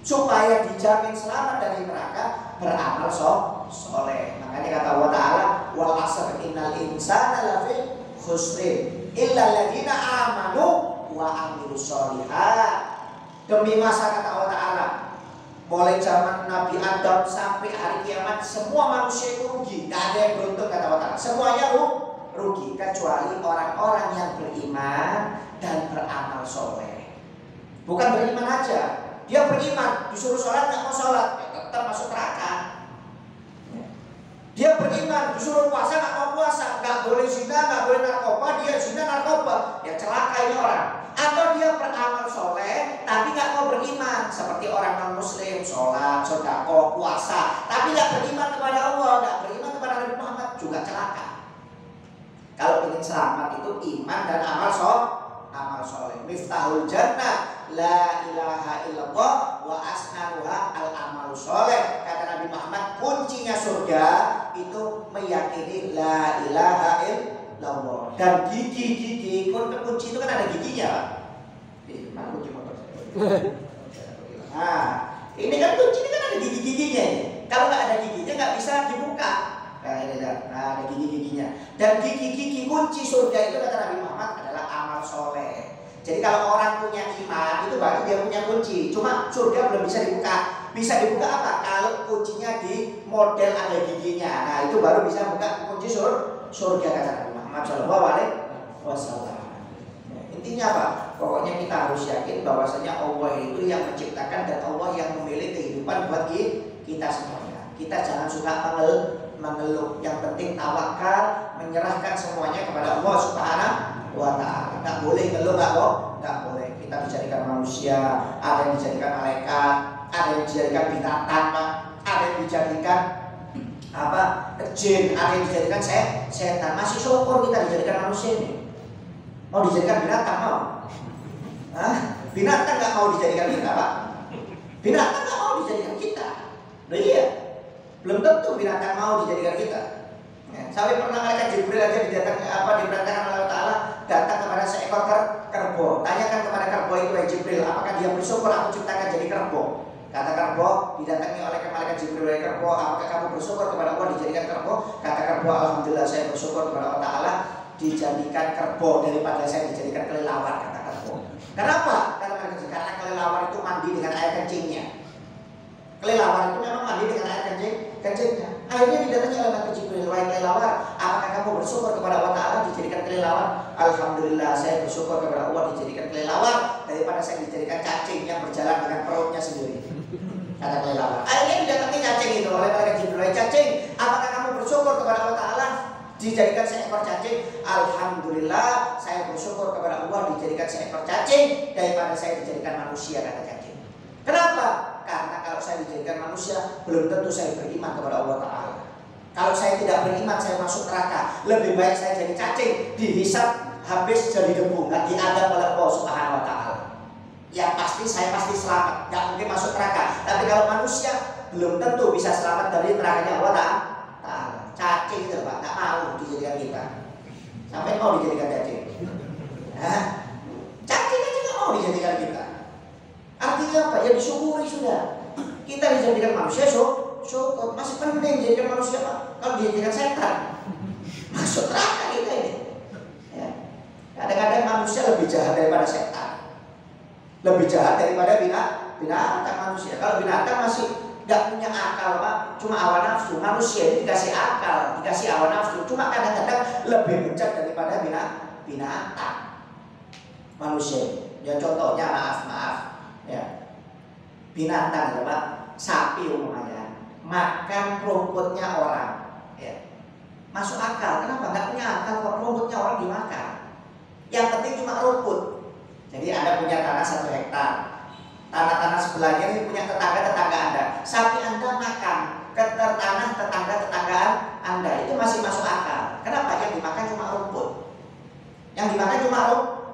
Supaya dijamin selamat dari neraka, beramal soleh. Makanya kata Allah Ta'ala, wal asr innal insana lafi khusrin illa alladziina amanu wa amilus sholihat. Demi masa kata Allah Ta'ala, mulai zaman Nabi Adam sampai hari kiamat, semua manusia itu rugi. Gak ada yang beruntung kata Allah Ta'ala. Semuanya rugi kecuali orang-orang yang beriman dan beramal soleh. Bukan beriman aja. Dia beriman, disuruh sholat gak mau sholat, ya tetap masuk neraka. Dia beriman, disuruh puasa gak mau puasa, gak boleh zina, gak boleh narkoba, dia zina narkoba, ya celaka ini orang. Atau dia beramal soleh, tapi gak mau beriman, seperti orang non muslim, sholat, sedekah, puasa, tapi gak beriman kepada Allah, gak beriman kepada Nabi Muhammad, juga celaka. Kalau ingin selamat itu iman dan amal soleh. Miftahul jannah la ilaha illallah wa asnanuha al amalu soleh. Kata Nabi Muhammad, kuncinya surga itu meyakini la ilaha illallah. Dan gigi kunci itu kan ada giginya. Mana kunci motor saya? Nah, ini kan kunci ini kan ada gigi-giginya ini. Kalau nggak ada giginya nggak bisa dibuka. Nah, ada gigi-giginya. Dan gigi-gigi kunci surga itu kata Nabi Muhammad adalah amal soleh. Jadi kalau orang punya iman itu berarti dia punya kunci. Cuma surga belum bisa dibuka. Bisa dibuka apa? Kalau kuncinya di model ada giginya. Nah itu baru bisa buka kunci surga kata Nabi Muhammad SAW. Intinya apa? Pokoknya kita harus yakin bahwasanya Allah itu yang menciptakan dan Allah yang memilih kehidupan buat kita semuanya. Kita jangan suka mengeluh. Yang penting tawakal, menyerahkan semuanya kepada Allah Subhanahu wa Ta'ala. Nggak boleh ngeluh, nggak boleh. Kita dijadikan manusia, ada yang dijadikan malaikat, ada yang dijadikan binatang, ada yang dijadikan jin, ada yang dijadikan setan. Masih syukur kita dijadikan manusia ini. Mau dijadikan binatang mau? Binatang nggak mau dijadikan kita, Pak. Binatang nggak mau dijadikan kita. Nah iya, belum tentu binatang mau dijadikan kita. Sampai pernah malaikat Jibril aja diperintahkan oleh Allah Ta'ala datang kepada seekor kerbau. Tanyakan kepada kerbau itu, wahai Jibril, apakah dia bersyukur aku ciptakan jadi kerbau? Kata kerbau, didatangi oleh malaikat Jibril, wahai kerbau, apakah kamu bersyukur kepada Allah dijadikan kerbau? Kata kerbau, alhamdulillah saya bersyukur kepada Allah Ta'ala dijadikan kerbau daripada saya dijadikan kelelawar, kata kerbau. Kenapa? Karena kelelawar itu mandi dengan air kencingnya. Kelelawar itu memang mandi dengan air kencingnya. Akhirnya didatangi oleh malaikat Jibril, wahai kelelawar, apakah kamu bersyukur kepada Allah Ta'ala dijadikan kelelawar? Alhamdulillah saya bersyukur kepada Allah dijadikan kelelawar daripada saya dijadikan cacing yang berjalan dengan perutnya sendiri, kata kelelawar. Akhirnya didatangi cacing itu oleh malaikat Jibril, wahai cacing, apakah kamu bersyukur kepada Allah Ta'ala dijadikan seekor cacing? Alhamdulillah saya bersyukur kepada Allah dijadikan seekor cacing daripada saya dijadikan manusia, kata cacing. Kenapa? Karena kalau saya dijadikan manusia belum tentu saya beriman kepada Allah Ta'ala. Kalau saya tidak beriman saya masuk neraka. Lebih baik saya jadi cacing, dihisap habis jadi debu, nggak diadab oleh Allah Subhanahu Wa Ta'ala. Ya pasti saya pasti selamat, nggak mungkin masuk neraka. Tapi kalau manusia belum tentu bisa selamat dari nerakanya Allah Ta'ala. Cacing itu Pak, nggak mau dijadikan kita. Sampai mau dijadikan cacing. Cacing aja nggak mau dijadikan kita. Artinya apa? Ya disyukuri sudah. Kita dijadikan manusia syukur. Masih penting dijadikan manusia Pak. Kalau dijadikan setan masuk neraka kita ini. Ya. Kadang-kadang manusia lebih jahat daripada setan. Lebih jahat daripada binatang manusia. Kalau binatang masih nggak punya akal Pak, cuma hawa nafsu. Manusia ini dikasih akal, dikasih hawa nafsu. Cuma kadang-kadang lebih bejat daripada binatang. Manusia. Ya contohnya maaf. Ya, binatang ya Pak, sapi umumnya makan rumputnya orang, ya. Masuk akal. Kenapa? Nggak punya akal kok rumputnya orang dimakan. Yang penting cuma rumput. Jadi Anda punya tanah 1 hektar, tanah-tanah sebelahnya ini punya tetangga Anda. Sapi Anda makan ke tanah tetangga Anda, itu masih masuk akal. Kenapa? Yang dimakan cuma rumput. Yang dimakan cuma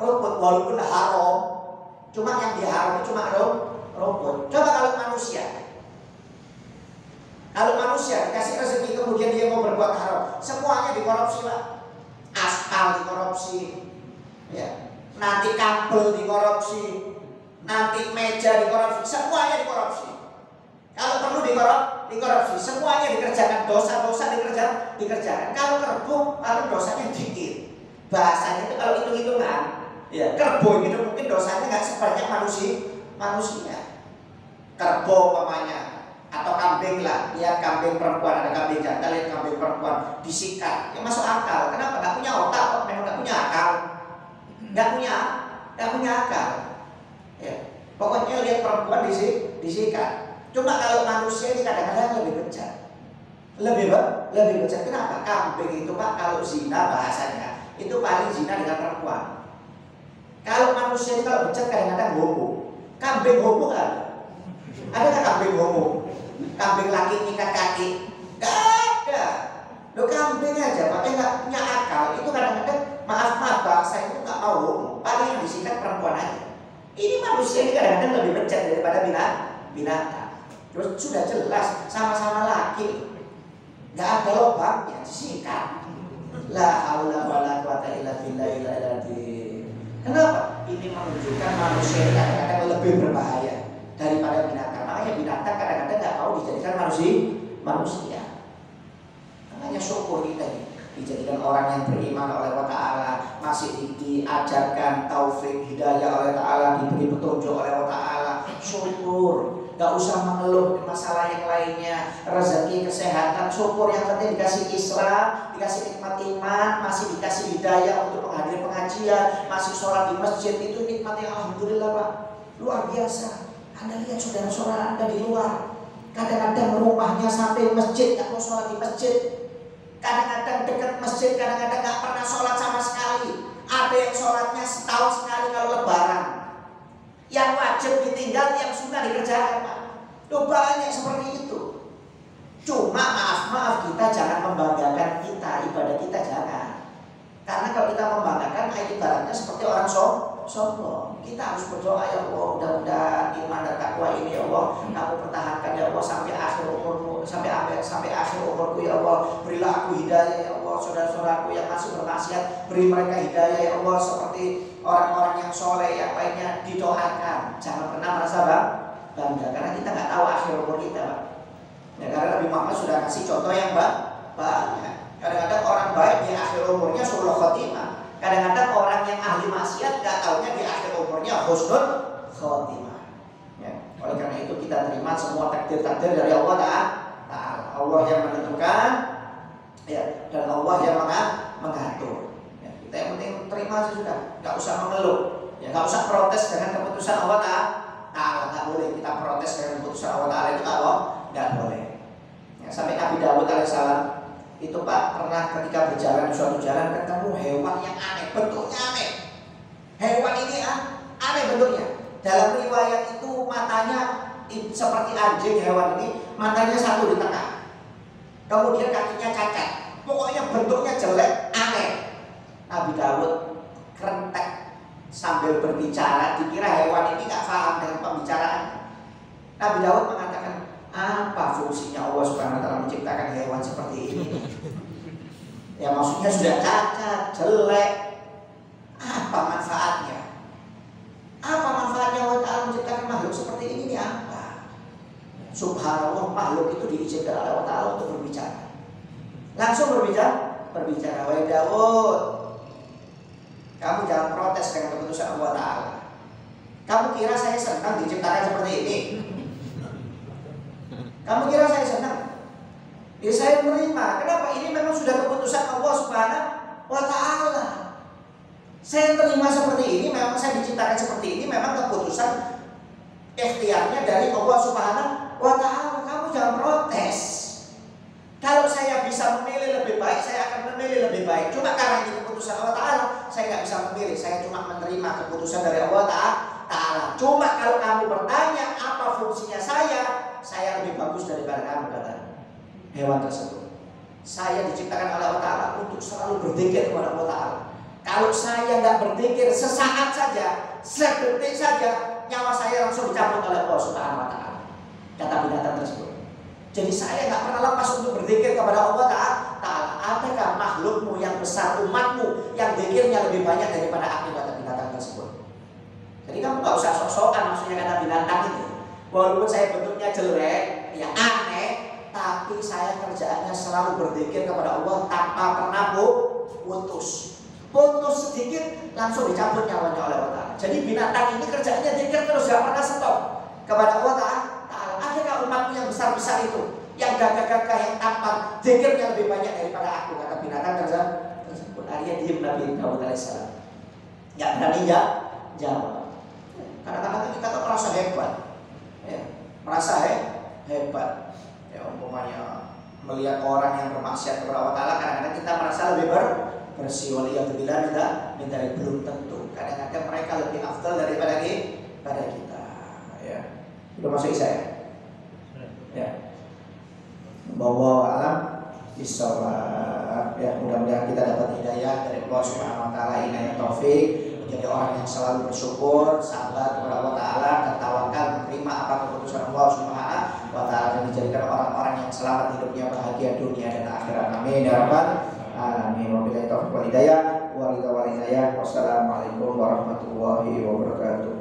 rumput, walaupun haram. Cuma yang diharam cuma rumput. Coba kalau manusia dikasih rezeki kemudian dia mau berbuat haram, semuanya dikorupsi Pak. Aspal dikorupsi, ya. Nanti kabel dikorupsi, nanti meja dikorupsi, semuanya dikorupsi. Kalau perlu dikorupsi, semuanya dikerjakan, dosa-dosa dikerjakan. Kalau kerbau paling dosanya dikit. Bahasanya itu kalau hitung-hitungan, ya, kerbau itu mungkin dosanya nggak sebanyak manusia. Kerbau umpamanya atau kambing lah, lihat kambing perempuan, ada kambing jantan, lihat kambing perempuan disikat, ya masuk akal. Kenapa? Nggak punya otak kok, memang nggak punya akal, nggak punya akal. Ya, pokoknya lihat perempuan disikat. Cuma kalau manusia ini kadang-kadang lebih bejat, lebih bejat. Kenapa? Kambing itu Pak kalau zina bahasanya itu paling zina dengan perempuan. Kalau manusia ini kalau bejat kadang-kadang homo. Kambing homo nggak ada? Adakah kambing homo? Kambing laki nyikat kaki? Nggak ada. Lo kambing aja pakai nggak punya akal. Itu kadang-kadang maaf bahasa itu nggak mau homo. Paling yang disikat perempuan aja. Ini manusia ini kadang-kadang lebih bejat daripada binatang. Terus sudah jelas sama-sama laki, nggak ada lubangnya disikat. La haula wala quwata illa billah. Kenapa? Ini menunjukkan manusia kadang-kadang lebih berbahaya daripada binatang. Makanya binatang kadang-kadang nggak mau dijadikan manusia. Makanya syukur kita ini dijadikan orang yang beriman oleh Allah Ta'ala, masih diajarkan taufik hidayah oleh Ta'ala, diberi petunjuk oleh Allah Ta'ala. Syukur, gak usah mengeluh masalah yang lainnya, rezeki, kesehatan. Syukur, yang penting dikasih Islam, dikasih nikmat iman, masih dikasih hidayah untuk menghadiri pengajian, masih sholat di masjid. Itu nikmatnya alhamdulillah Pak, luar biasa. Anda lihat saudara-saudara Anda di luar, kadang-kadang rumahnya sampai masjid, gak mau sholat di masjid. Kadang-kadang dekat masjid, kadang-kadang gak pernah sholat sama sekali. Ada yang sholatnya setahun sekali kalau lebaran. Yang wajib ditinggal, yang sunnah dikerjakan Pak. Tuh banyak seperti itu. Cuma maaf kita jangan membanggakan kita, ibadah kita jangan. Karena kalau kita membanggakan, ibaratnya seperti orang sombong. Kita harus berdoa, ya Allah, mudah-mudahan iman dan takwa ini ya Allah, kamu pertahankan ya Allah sampai akhir umurmu, sampai akhir umurku ya Allah. Berilah aku hidayah ya Allah, saudara-saudaraku yang masih bermaksiat, beri mereka hidayah ya Allah, seperti orang-orang yang soleh yang lainnya, didoakan. Jangan pernah merasa bangga, karena kita nggak tahu akhir umur kita, Pak. Ya, karena Nabi Muhammad sudah kasih contoh yang banyak. Kadang-kadang orang baik di akhir umurnya sulul khotimah. Kadang-kadang orang yang ahli maksiat gak taunya di akhir umurnya husnul khotimah. Ya. Oleh karena itu kita terima semua takdir-takdir dari Allah Ta'ala. Allah yang menentukan, ya, dan Allah yang mengatur. Ya, kita yang penting terima sudah, gak usah mengeluh, ya, gak usah protes dengan keputusan Allah Ta'ala. Gak boleh kita protes dengan keputusan Allah Ta'ala, itu gak boleh. Ya, sampai Nabi Dawud alaihissalam itu Pak pernah ketika berjalan di suatu jalan ketemu hewan yang aneh, bentuknya aneh. Hewan ini aneh bentuknya. Dalam riwayat itu matanya seperti anjing, hewan ini matanya satu di tengah. Kemudian kakinya cacat. Pokoknya bentuknya jelek, aneh. Nabi Dawud kerentek sambil berbicara, dikira hewan ini gak paham dengan pembicaraan. Nabi Dawud mengatakan, apa fungsinya Allah Subhanahu wa Ta'ala menciptakan hewan seperti ini? Ya maksudnya sudah cacat, jelek. Apa manfaatnya? Apa manfaatnya Allah Ta'ala menciptakan makhluk seperti ini? Apa? Subhanallah, makhluk itu diizinkan oleh Allah Ta'ala untuk berbicara. Langsung berbicara. Wahai Daud, kamu jangan protes dengan keputusan Allah Ta'ala. Kamu kira saya senang diciptakan seperti ini? Kamu kira saya senang? Ya saya menerima. Kenapa? Ini memang sudah keputusan Allah Subhanahu wa Ta'ala. Saya terima seperti ini, memang saya diciptakan seperti ini, memang keputusan ikhtiarnya dari Allah Subhanahu wa Ta'ala. Kamu jangan protes. Kalau saya bisa memilih lebih baik, saya akan memilih lebih baik. Cuma karena ini keputusan Allah Ta'ala, saya nggak bisa memilih. Saya cuma menerima keputusan dari Allah Ta'ala. Cuma kalau kamu bertanya apa fungsinya saya lebih bagus daripada kamu, kata hewan tersebut. Saya diciptakan oleh Allah Ta'ala untuk selalu berzikir kepada Allah Ta'ala. Kalau saya nggak berzikir sesaat saja, sedetik saja, nyawa saya langsung dicabut oleh Allah Subhanahu wa Ta'ala, kata binatang tersebut. Jadi saya nggak pernah lepas untuk berzikir kepada Allah Ta'ala. Adakah makhlukmu yang besar, umatmu yang zikirnya lebih banyak daripada aku, kata binatang tersebut. Jadi kamu nggak usah sok-sokan, maksudnya kata binatang ini. Walaupun saya bentuknya jelek, ya aneh, tapi saya kerjaannya selalu berzikir kepada Allah tanpa pernah putus. Putus sedikit langsung dicabut nyawanya oleh Allah Ta'ala. Jadi binatang ini kerjaannya zikir terus, gak pernah stop kepada Allah Ta'ala. Adakah umatmu yang besar-besar itu, yang gagah-gagah, yang tampan, zikirnya lebih banyak daripada aku, kata binatang tersebut. Akhirnya diam Nabi Dawud alaihissalam, gak berani jawab. Kadang-kadang kita tuh merasa hebat, ya, merasa hebat. Ya umpamanya melihat orang yang bermaksiat kepada Allah Ta'ala, kadang-kadang kita merasa lebih bersih. Waliyadzubillah, minta belum tentu. Kadang-kadang mereka lebih afdal daripada kita. Ya, sudah masuk isya ya? Ya. Bahwa alam bisawab. Ya, mudah-mudahan kita dapat hidayah dari Allah Subhanahu wa Ta'ala, inayah taufik, menjadi orang yang selalu bersyukur, sabar kepada Allah Ta'ala, dan tawakal menerima apa keputusan Allah Subhanahu wa Ta'ala, dan dijadikan orang-orang yang selamat hidupnya, bahagia dunia dan akhirat. Amin ya rabbal alamin. Wabillahi taufiq wal hidayah. Wassalamualaikum warahmatullahi wabarakatuh.